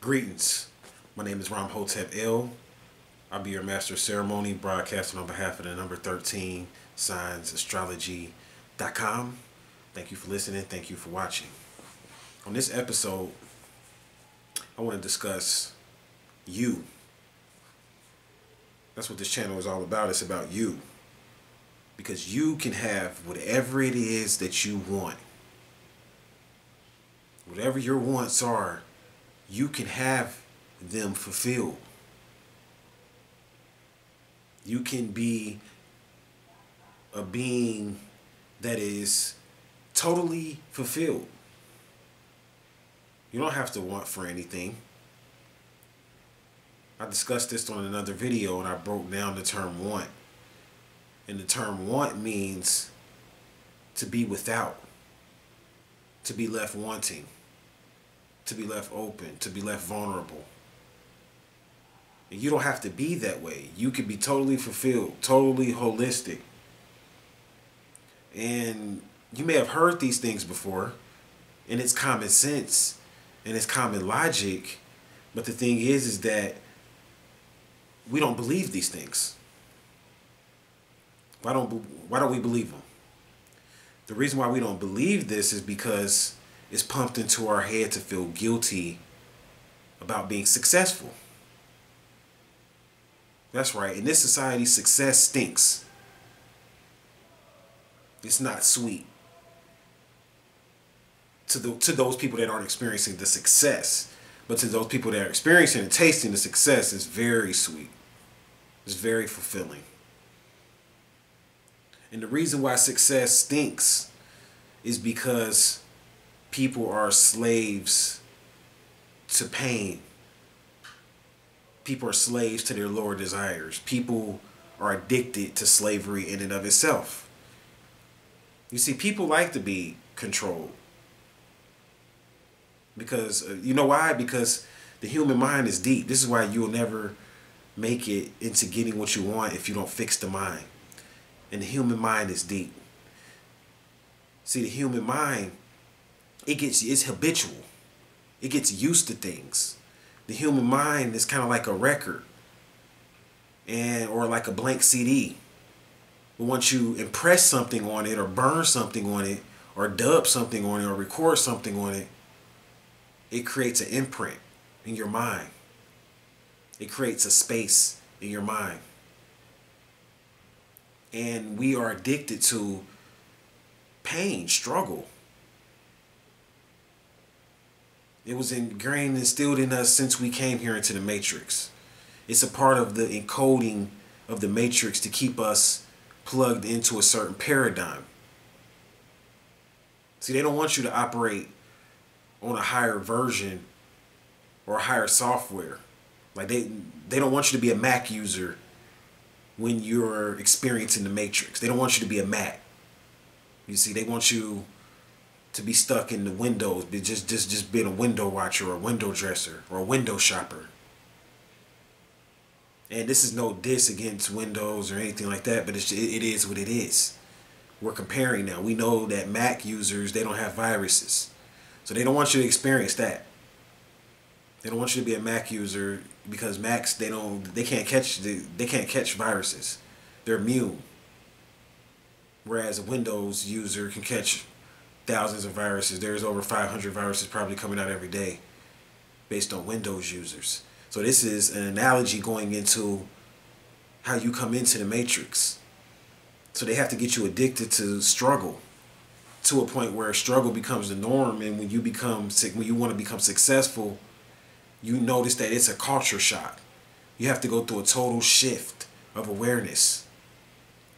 Greetings. My name is Ram Hotep L. I'll be your master of ceremony, broadcasting on behalf of the number 13 signsastrology.com. Thank you for listening. Thank you for watching. On this episode, I want to discuss you. That's what this channel is all about. It's about you. Because you can have whatever it is that you want. Whatever your wants are, you can have them fulfilled. You can be a being that is totally fulfilled. You don't have to want for anything. I discussed this on another video and I broke down the term want. And the term want means to be without, to be left wanting, to be left open, to be left vulnerable. And you don't have to be that way. You can be totally fulfilled, totally holistic. And you may have heard these things before, and it's common sense, and it's common logic. But the thing is that we don't believe these things. Why don't we believe them? The reason why we don't believe this is because it's pumped into our head to feel guilty about being successful. That's right. In this society, success stinks. It's not sweet. To those people that aren't experiencing the success, but to those people that are experiencing and tasting the success, it's very sweet. It's very fulfilling. And the reason why success stinks is because people are slaves to pain. People are slaves to their lower desires. People are addicted to slavery in and of itself. You see, people like to be controlled. Because, you know why? Because the human mind is deep. This is why you'll never make it into getting what you want if you don't fix the mind. And the human mind is deep. See, the human mind, it's habitual. It gets used to things. The human mind is kind of like a record or like a blank CD. But once you impress something on it or burn something on it or dub something on it or record something on it, it creates an imprint in your mind. It creates a space in your mind. And we are addicted to pain, struggle. It was ingrained and instilled in us since we came here into the Matrix. It's a part of the encoding of the Matrix to keep us plugged into a certain paradigm. See, they don't want you to operate on a higher version or higher software. Like they don't want you to be a Mac user when you're experiencing the Matrix. They don't want you to be a Mac. You see, they want you to be stuck in the Windows, just being a window watcher or a window dresser or a window shopper. And this is no diss against Windows or anything like that, but it is what it is. We're comparing now. We know that Mac users, they don't have viruses. So they don't want you to experience that. They don't want you to be a Mac user because Macs, they can't catch viruses. They're immune. Whereas a Windows user can catch thousands of viruses. There's over 500 viruses probably coming out every day based on Windows users. So this is an analogy going into how you come into the Matrix. So they have to get you addicted to struggle to a point where struggle becomes the norm. And when you want to become successful, you notice that it's a culture shock. You have to go through a total shift of awareness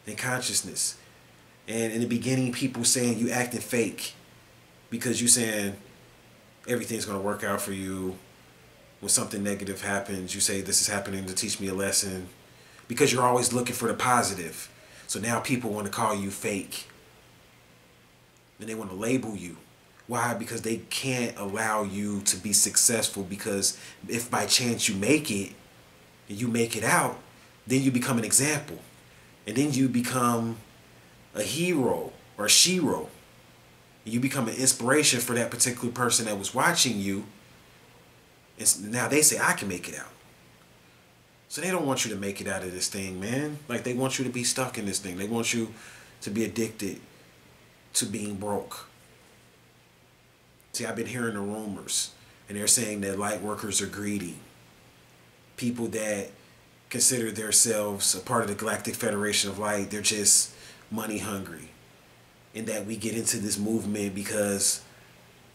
and consciousness. And in the beginning, people saying you acting fake because you saying everything's going to work out for you. When something negative happens, you say this is happening to teach me a lesson, because you're always looking for the positive. So now people want to call you fake. And they want to label you. Why? Because they can't allow you to be successful, because if by chance you make it and you make it out, then you become an example. And then you become a hero or a shero. You become an inspiration for that particular person that was watching you. And now they say, I can make it out. So they don't want you to make it out of this thing, man. Like, they want you to be stuck in this thing. They want you to be addicted to being broke. See, I've been hearing the rumors, and they're saying that light workers are greedy. People that consider themselves a part of the Galactic Federation of Light, they're just money hungry. And that we get into this movement because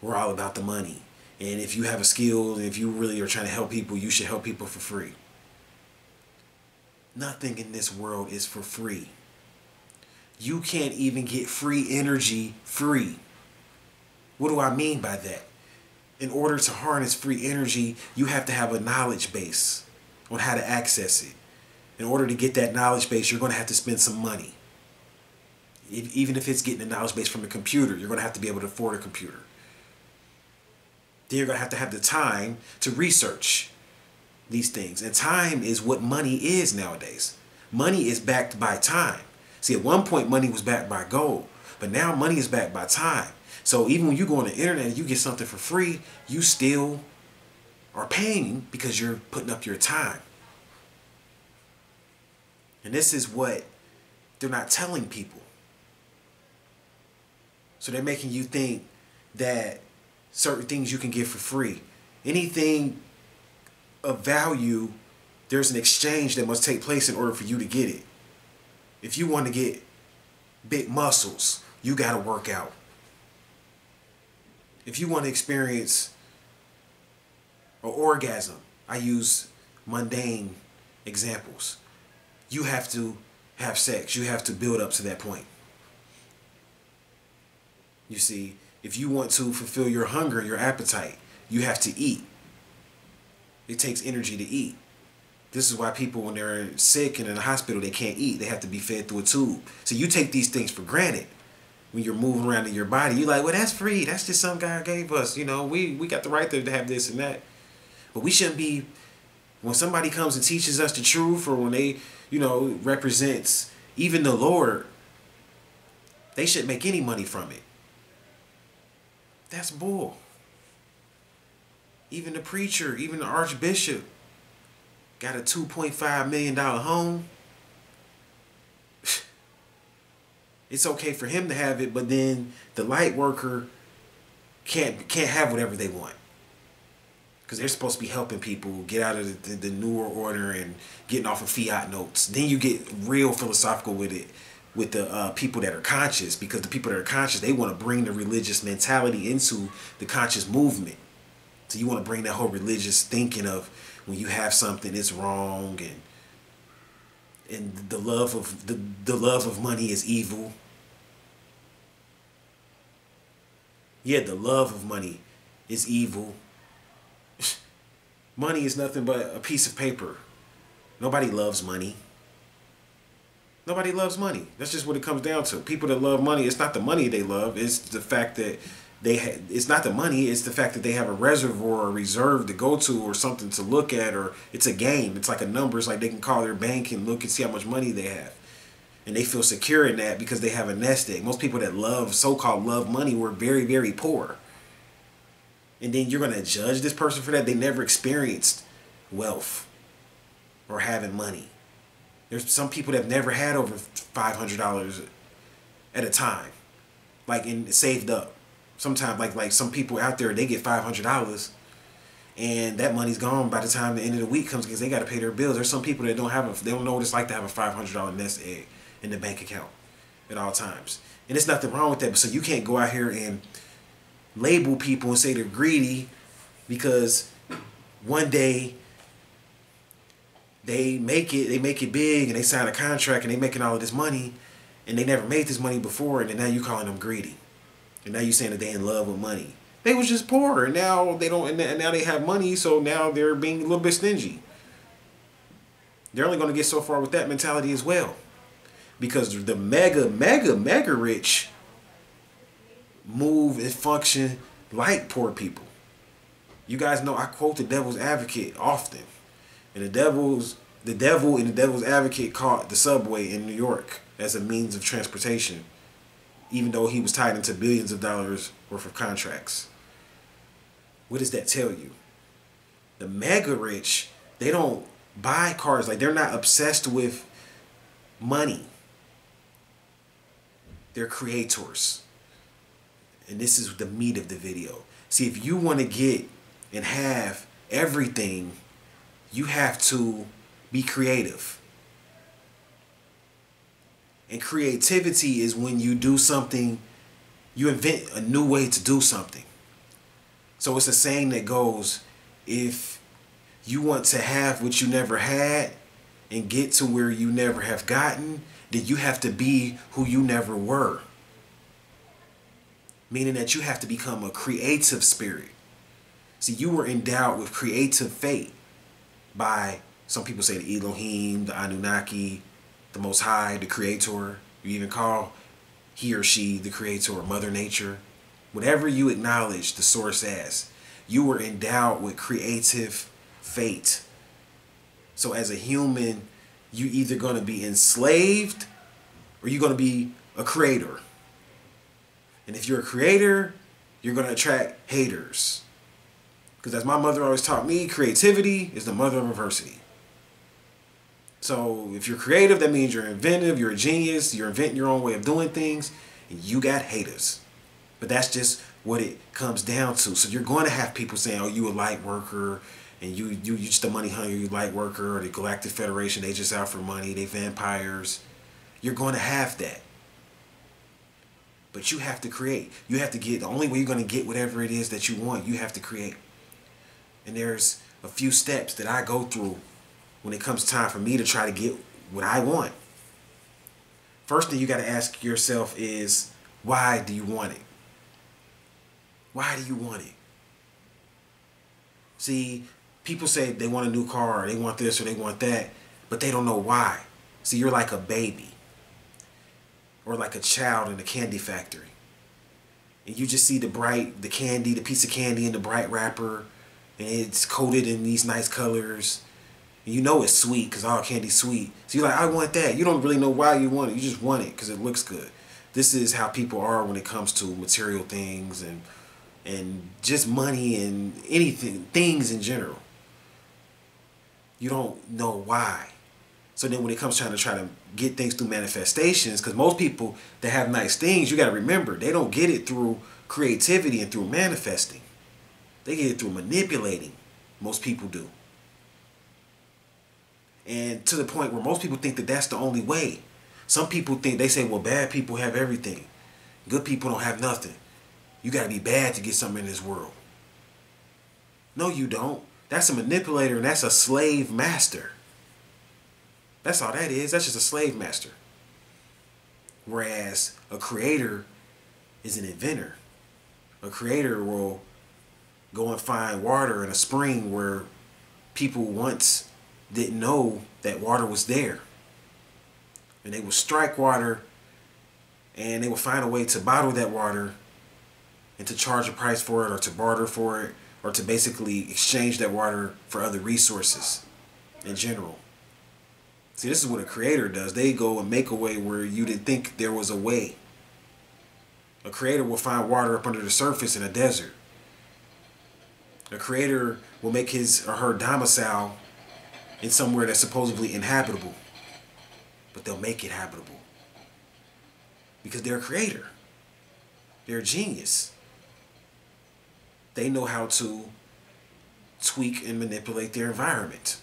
we're all about the money. And if you have a skill, and if you really are trying to help people, you should help people for free. Nothing in this world is for free. You can't even get free energy free. What do I mean by that? In order to harness free energy, you have to have a knowledge base on how to access it. In order to get that knowledge base, you're going to have to spend some money. Even if it's getting a knowledge base from a computer, you're going to have to be able to afford a computer. Then you're going to have the time to research these things. And time is what money is nowadays. Money is backed by time. See, at one point, money was backed by gold. But now money is backed by time. So even when you go on the internet and you get something for free, you still are paying because you're putting up your time. And this is what they're not telling people. So they're making you think that certain things you can get for free. Anything of value, there's an exchange that must take place in order for you to get it. If you want to get big muscles, you got to work out. If you want to experience an orgasm, I use mundane examples. You have to have sex. You have to build up to that point. You see, if you want to fulfill your hunger and your appetite, you have to eat. It takes energy to eat. This is why people, when they're sick and in the hospital, they can't eat. They have to be fed through a tube. So you take these things for granted when you're moving around in your body. You're like, well, that's free. That's just some guy gave us. You know, we got the right to have this and that. But we shouldn't be, when somebody comes and teaches us the truth, or when they, represents even the Lord, they shouldn't make any money from it. That's bull. Even the preacher, even the archbishop got a $2.5 million home. It's okay for him to have it, but then the light worker can't have whatever they want. Because they're supposed to be helping people get out of the newer order and getting off of fiat notes. Then you get real philosophical with it, with the people that are conscious. Because the people that are conscious, they want to bring the religious mentality into the conscious movement. So you want to bring that whole religious thinking of when you have something, it's wrong, and the love of money is evil. Yeah, the love of money is evil. Money is nothing but a piece of paper. Nobody loves money. Nobody loves money. That's just what it comes down to. People that love money, it's not the money they love. It's the fact that it's not the money. It's the fact that they have a reservoir or reserve to go to, or something to look at, or it's a game. It's like a number. It's like they can call their bank and look and see how much money they have. And they feel secure in that because they have a nest egg. Most people that so-called love money were very, very poor. And then you're going to judge this person for that? They never experienced wealth or having money. There's some people that have never had over $500 at a time, saved up. Sometimes, like some people out there, they get $500, and that money's gone by the time the end of the week comes because they got to pay their bills. There's some people that they don't know what it's like to have a $500 nest egg in the bank account at all times. And there's nothing wrong with that. But so you can't go out here and label people and say they're greedy because one day they make it big and they sign a contract and they making all of this money and they never made this money before, and then now you calling them greedy. And now you saying that they in love with money. They was just poor, and now they don't. And now they have money, so now they're being a little bit stingy. They're only going to get so far with that mentality as well, because the mega rich move and function like poor people. You guys know I quote the devil's advocate often, and the devil and the devil's advocate caught the subway in New York as a means of transportation, even though he was tied into billions of dollars worth of contracts. What does that tell you? The mega rich, they don't buy cars. Like, they're not obsessed with money. They're creators. And this is the meat of the video. See, if you want to get and have everything, you have to be creative. And creativity is when you do something, you invent a new way to do something. So it's a saying that goes, if you want to have what you never had and get to where you never have gotten, then you have to be who you never were. Meaning that you have to become a creative spirit. See, you were endowed with creative fate by, some people say, the Elohim, the Anunnaki, the Most High, the Creator. You even call he or she the Creator, Mother Nature. Whatever you acknowledge the source as, you were endowed with creative fate. So as a human, you either going to be enslaved or you're going to be a creator. And if you're a creator, you're going to attract haters. Because as my mother always taught me, creativity is the mother of adversity. So if you're creative, that means you're inventive, you're a genius, you're inventing your own way of doing things, and you got haters. But that's just what it comes down to. So you're going to have people saying, oh, you a light worker, and you just a money hungry light worker, or the Galactic Federation, they just out for money, they vampires. You're going to have that. But you have to create. You have to get, the only way you're going to get whatever it is that you want, you have to create. And there's a few steps that I go through when it comes time for me to try to get what I want. First thing you got to ask yourself is, why do you want it? Why do you want it? See, people say they want a new car, or they want this, or they want that, but they don't know why. See, you're like a baby, or like a child in a candy factory. And you just see the candy, the piece of candy in the bright wrapper, and it's coated in these nice colors. And you know it's sweet because all candy's sweet. So you're like, I want that. You don't really know why you want it. You just want it because it looks good. This is how people are when it comes to material things and just money and anything, things in general. You don't know why. So then when it comes trying to get things through manifestations, because most people that have nice things, you got to remember, they don't get it through creativity and through manifesting. They get it through manipulating. Most people do. And to the point where most people think that that's the only way. Some people think, they say, well, bad people have everything. Good people don't have nothing. You got to be bad to get something in this world. No, you don't. That's a manipulator and that's a slave master. That's all that is. That's just a slave master. Whereas a creator is an inventor. A creator will go and find water in a spring where people once didn't know that water was there. And they will strike water and they will find a way to bottle that water and to charge a price for it, or to barter for it, or to basically exchange that water for other resources in general. See, this is what a creator does. They go and make a way where you didn't think there was a way. A creator will find water up under the surface in a desert. A creator will make his or her domicile in somewhere that's supposedly inhabitable. But they'll make it habitable. Because they're a creator. They're a genius. They know how to tweak and manipulate their environment.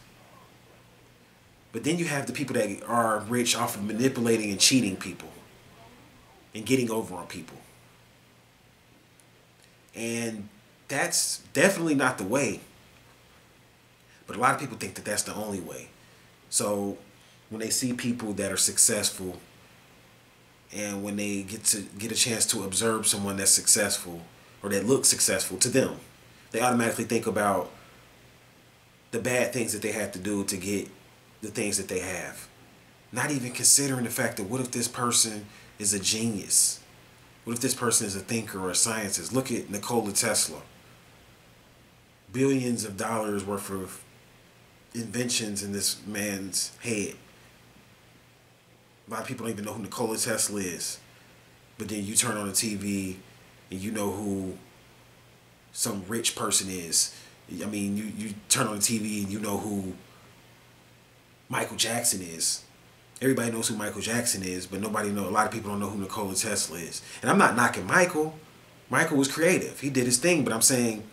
But then you have the people that are rich off of manipulating and cheating people and getting over on people. And that's definitely not the way. But a lot of people think that that's the only way. So when they see people that are successful, and when they get a chance to observe someone that's successful or that looks successful to them, they automatically think about the bad things that they had to do to get the things that they have. Not even considering the fact that what if this person is a genius? What if this person is a thinker or a scientist? Look at Nikola Tesla. Billions of dollars worth of inventions in this man's head. A lot of people don't even know who Nikola Tesla is. But then you turn on the TV and you know who some rich person is. I mean, you turn on the TV and you know who Michael Jackson is. Everybody knows who Michael Jackson is, but nobody know. A lot of people don't know who Nikola Tesla is. And I'm not knocking Michael. Michael was creative. He did his thing, but I'm saying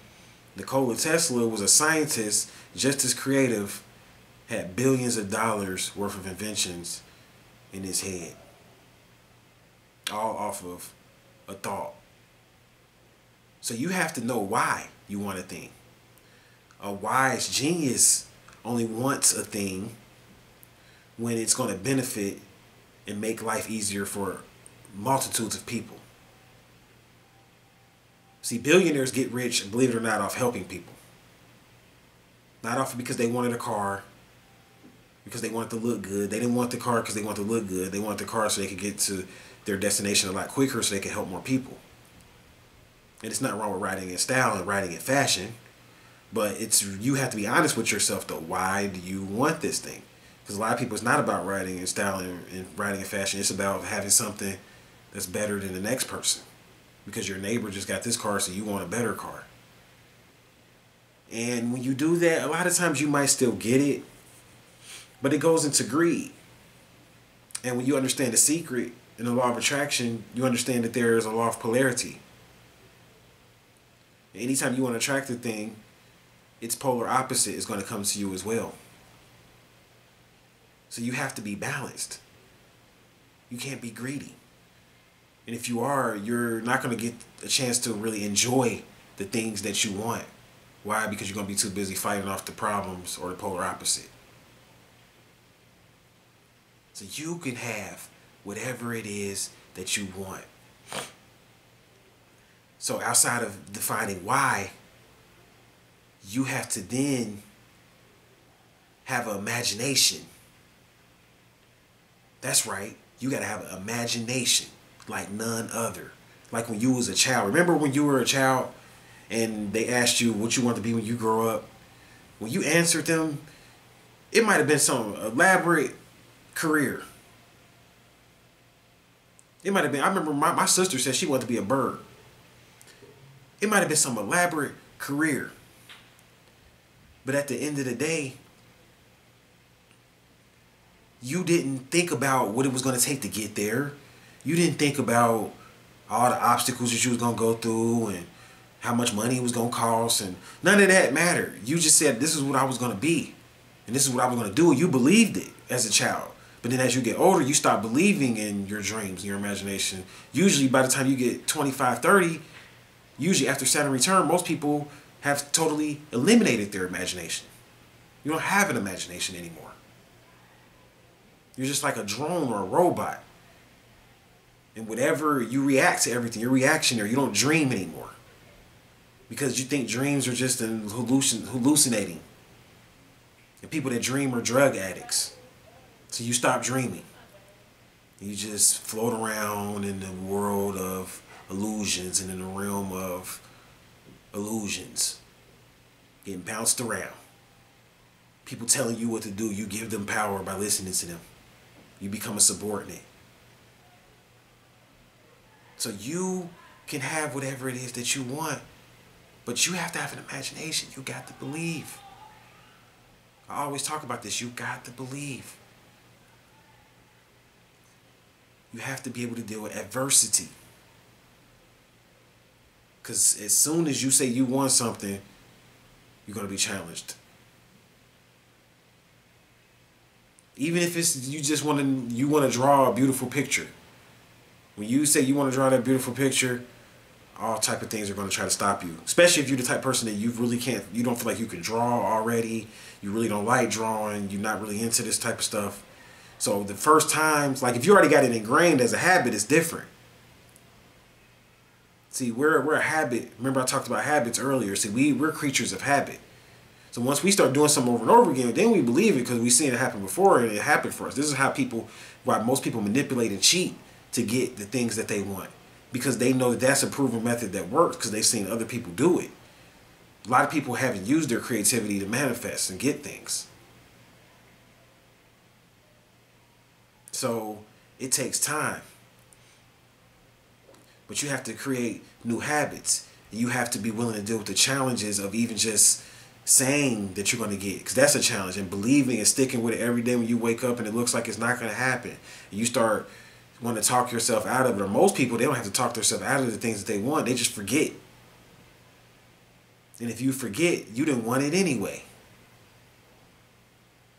Nikola Tesla was a scientist just as creative, had billions of dollars worth of inventions in his head, all off of a thought. So you have to know why you want a thing. A wise genius only wants a thing when it's going to benefit and make life easier for multitudes of people. See, billionaires get rich, believe it or not, off helping people. Not off because they wanted a car, because they wanted to look good. They didn't want the car because they wanted to look good. They wanted the car so they could get to their destination a lot quicker so they could help more people. And it's not wrong with riding in style and riding in fashion, but you have to be honest with yourself though. Why do you want this thing? Because a lot of people, it's not about riding in style and riding in fashion. It's about having something that's better than the next person. Because your neighbor just got this car, so you want a better car. And when you do that, a lot of times you might still get it, but it goes into greed. And when you understand the secret in the law of attraction, you understand that there is a law of polarity. Anytime you want to attract a thing, its polar opposite is going to come to you as well. So you have to be balanced. You can't be greedy. And if you are, you're not going to get a chance to really enjoy the things that you want. Why? Because you're going to be too busy fighting off the problems or the polar opposite. So you can have whatever it is that you want. So outside of defining why, you have to then have an imagination. That's right. You got to have an imagination like none other. Like when you was a child. Remember when you were a child and they asked you what you want to be when you grow up? When you answered them, it might have been some elaborate career. It might have been, I remember my sister said she wanted to be a bird. It might have been some elaborate career. But at the end of the day, you didn't think about what it was going to take to get there. You didn't think about all the obstacles that you was going to go through and how much money it was going to cost, and none of that mattered. You just said, this is what I was going to be, and this is what I was going to do, and you believed it as a child. But then as you get older, you start believing in your dreams, your imagination. Usually by the time you get 25, 30, usually after Saturn return, most people have totally eliminated their imagination. You don't have an imagination anymore. You're just like a drone or a robot. And whatever, you react to everything. You're reactionary. You don't dream anymore. Because you think dreams are just hallucinating. And people that dream are drug addicts. So you stop dreaming. You just float around in the world of illusions and in the realm of illusions. Getting bounced around. People telling you what to do. You give them power by listening to them. You become a subordinate. So you can have whatever it is that you want, but you have to have an imagination. You got to believe. I always talk about this. You got to believe. You have to be able to deal with adversity. Because as soon as you say you want something, you're going to be challenged. Even if it's you want to draw a beautiful picture. When you say you want to draw that beautiful picture, all type of things are going to try to stop you. Especially if you're the type of person that you don't feel like you can draw already. You really don't like drawing. You're not really into this type of stuff. So the first times, like if you already got it ingrained as a habit, it's different. See, we're a habit. Remember I talked about habits earlier. See, we're creatures of habit. So once we start doing something over and over again, then we believe it because we've seen it happen before and it happened for us. This is why most people manipulate and cheat to get the things that they want. Because they know that that's a proven method that works because they've seen other people do it. A lot of people haven't used their creativity to manifest and get things. So it takes time. But you have to create new habits. You have to be willing to deal with the challenges of even just saying that you're going to get, because that's a challenge, and believing and sticking with it every day when you wake up and it looks like it's not going to happen. And you start wanting to talk yourself out of it. Or most people, they don't have to talk themselves out of the things that they want. They just forget. And if you forget, you didn't want it anyway.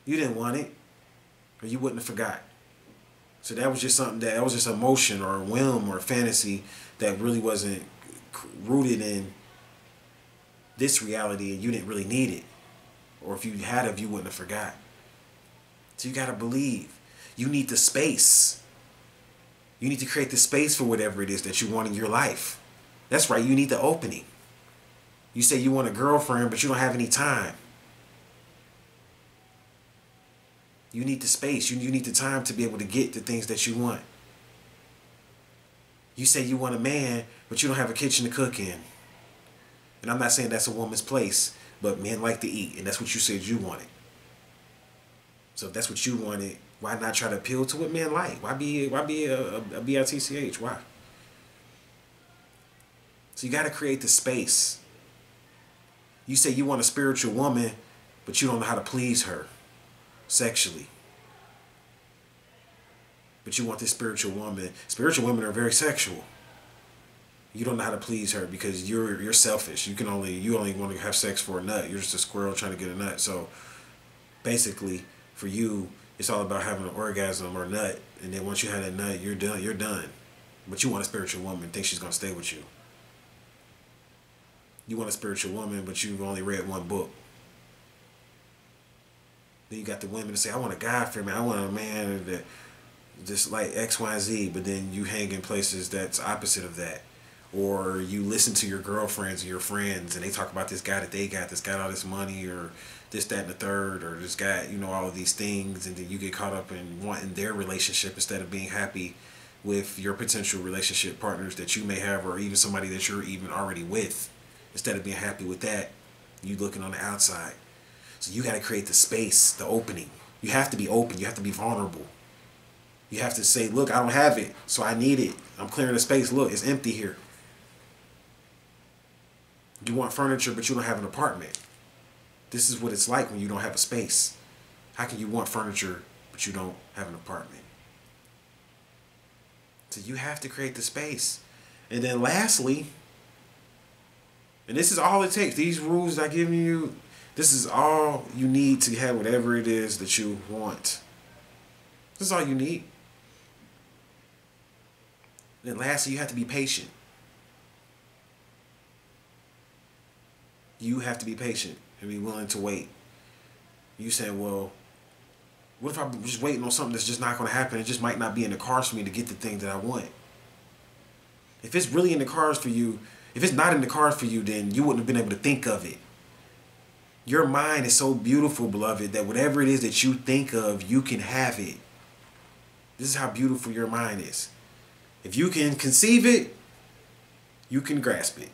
You didn't want it, or you wouldn't have forgot. So that was just something that was just emotion or a whim or a fantasy that really wasn't rooted in this reality, and you didn't really need it. Or if you had it, you wouldn't have forgot. So you got to believe. You need the space. You need to create the space for whatever it is that you want in your life. That's right, you need the opening. You say you want a girlfriend, but you don't have any time. You need the space. You need the time to be able to get the things that you want. You say you want a man, but you don't have a kitchen to cook in. And I'm not saying that's a woman's place, but men like to eat, and that's what you said you wanted. So if that's what you wanted, why not try to appeal to what men like? Why be a bitch? Why? So you got to create the space. You say you want a spiritual woman, but you don't know how to please her sexually. But you want this spiritual woman. Spiritual women are very sexual. You don't know how to please her because you're selfish. You only want to have sex for a nut. You're just a squirrel trying to get a nut. So basically, for you, it's all about having an orgasm or nut, and then once you have that nut, you're done. You're done. But you want a spiritual woman, think she's gonna stay with you. You want a spiritual woman, but you've only read one book. Then you got the women that say, I want a guy for me. I want a man that just like X, Y, Z, but then you hang in places that's opposite of that. Or you listen to your girlfriends and your friends and they talk about this guy that they got that's got all this money or this, that, and the third, or this guy, all of these things, and then you get caught up in wanting their relationship instead of being happy with your potential relationship partners that you may have, or even somebody that you're even already with. Instead of being happy with that, you looking on the outside. So you got to create the space, the opening. You have to be open. You have to be vulnerable. You have to say, look, I don't have it, so I need it. I'm clearing the space. Look, it's empty here. You want furniture, but you don't have an apartment. This is what it's like when you don't have a space. How can you want furniture, but you don't have an apartment? So you have to create the space. And then lastly, and this is all it takes. These rules I'm giving you, this is all you need to have whatever it is that you want. This is all you need. And then lastly, you have to be patient. You have to be patient and be willing to wait. You say, well, what if I'm just waiting on something that's just not going to happen? It just might not be in the cards for me to get the thing that I want. If it's really in the cards for you, if it's not in the cards for you, then you wouldn't have been able to think of it. Your mind is so beautiful, beloved, that whatever it is that you think of, you can have it. This is how beautiful your mind is. If you can conceive it, you can grasp it.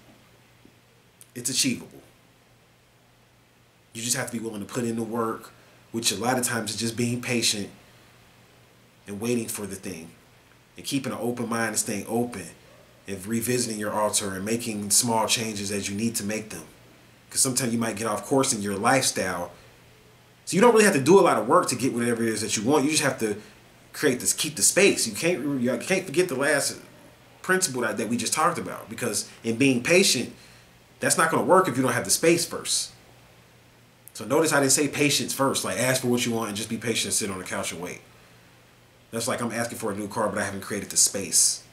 It's achievable. You just have to be willing to put in the work, which a lot of times is just being patient and waiting for the thing and keeping an open mind and staying open and revisiting your altar and making small changes as you need to make them. Because sometimes you might get off course in your lifestyle. So you don't really have to do a lot of work to get whatever it is that you want. You just have to create this, keep the space. You can't forget the last principle that we just talked about, because in being patient, that's not going to work if you don't have the space first. So notice how they say patience first, like ask for what you want and just be patient and sit on the couch and wait. That's like I'm asking for a new car, but I haven't created the space.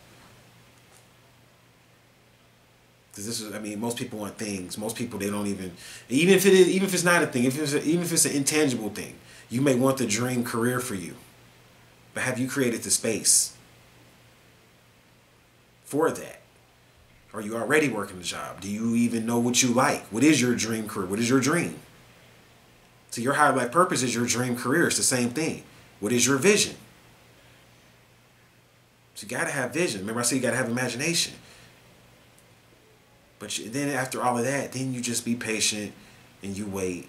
Because this is, most people want things. Most people, they don't even if it's not a thing, even if it's an intangible thing, you may want the dream career for you. But have you created the space for that? Are you already working the job? Do you even know what you like? What is your dream career? What is your dream? So your higher life purpose is your dream career. It's the same thing. What is your vision? So you got to have vision. Remember I said you got to have imagination. But then after all of that, then you just be patient and you wait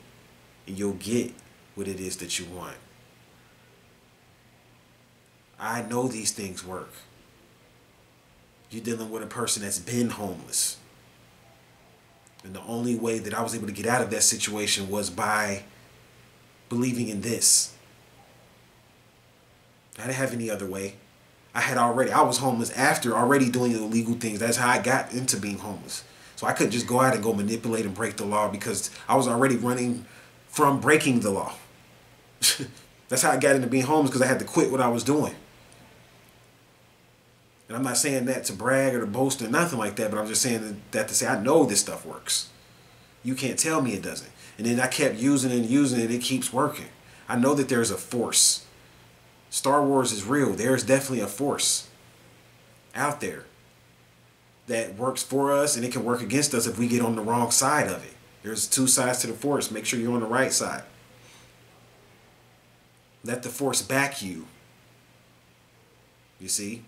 and you'll get what it is that you want. I know these things work. You're dealing with a person that's been homeless. And the only way that I was able to get out of that situation was by believing in this. I didn't have any other way. I was homeless after already doing illegal things. That's how I got into being homeless. So I couldn't just go out and go manipulate and break the law because I was already running from breaking the law. That's how I got into being homeless, because I had to quit what I was doing. And I'm not saying that to brag or to boast or nothing like that, but I'm just saying that to say I know this stuff works. You can't tell me it doesn't. And then I kept using it and using it. It keeps working. I know that there's a force. Star Wars is real. There's definitely a force out there that works for us, and it can work against us if we get on the wrong side of it. There's two sides to the force. Make sure you're on the right side. Let the force back you. You see?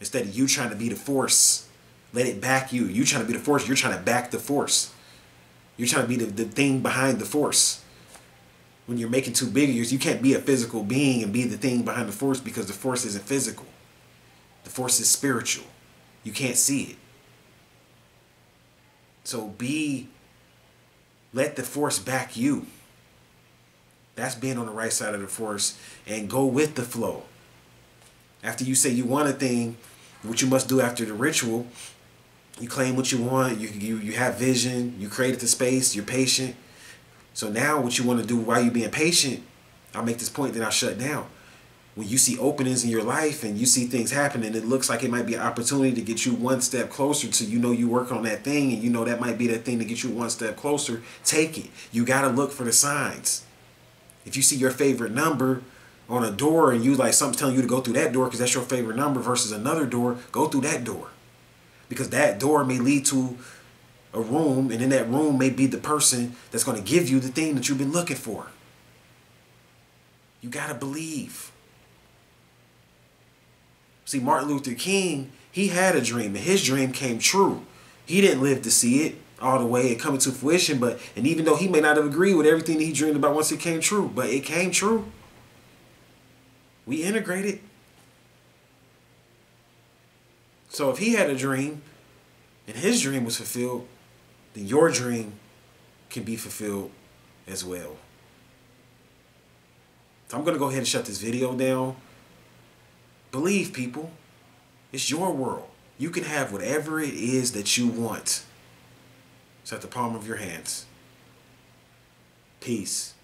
Instead of you trying to be the force, let it back you. You trying to be the force, you're trying to back the force. You're trying to be the thing behind the force. When you're making two big ears, you can't be a physical being and be the thing behind the force, because the force isn't physical. The force is spiritual. You can't see it. So let the force back you. That's being on the right side of the force, and go with the flow. After you say you want a thing, what you must do after the ritual, you claim what you want, you have vision, you created the space, you're patient. So now what you want to do while you're being patient, I'll make this point, then I'll shut down. When you see openings in your life and you see things happen and it looks like it might be an opportunity to get you one step closer to, you work on that thing, and that might be that thing to get you one step closer, take it. You got to look for the signs. If you see your favorite number on a door and something's telling you to go through that door because that's your favorite number versus another door, go through that door. Because that door may lead to a room, and in that room may be the person that's going to give you the thing that you've been looking for. You got to believe. See, Martin Luther King, he had a dream, and his dream came true. He didn't live to see it all the way and come into fruition, and even though he may not have agreed with everything that he dreamed about once it came true, but it came true. We integrated. So if he had a dream and his dream was fulfilled, then your dream can be fulfilled as well. So I'm going to go ahead and shut this video down. Believe, people. It's your world. You can have whatever it is that you want. It's at the palm of your hands. Peace.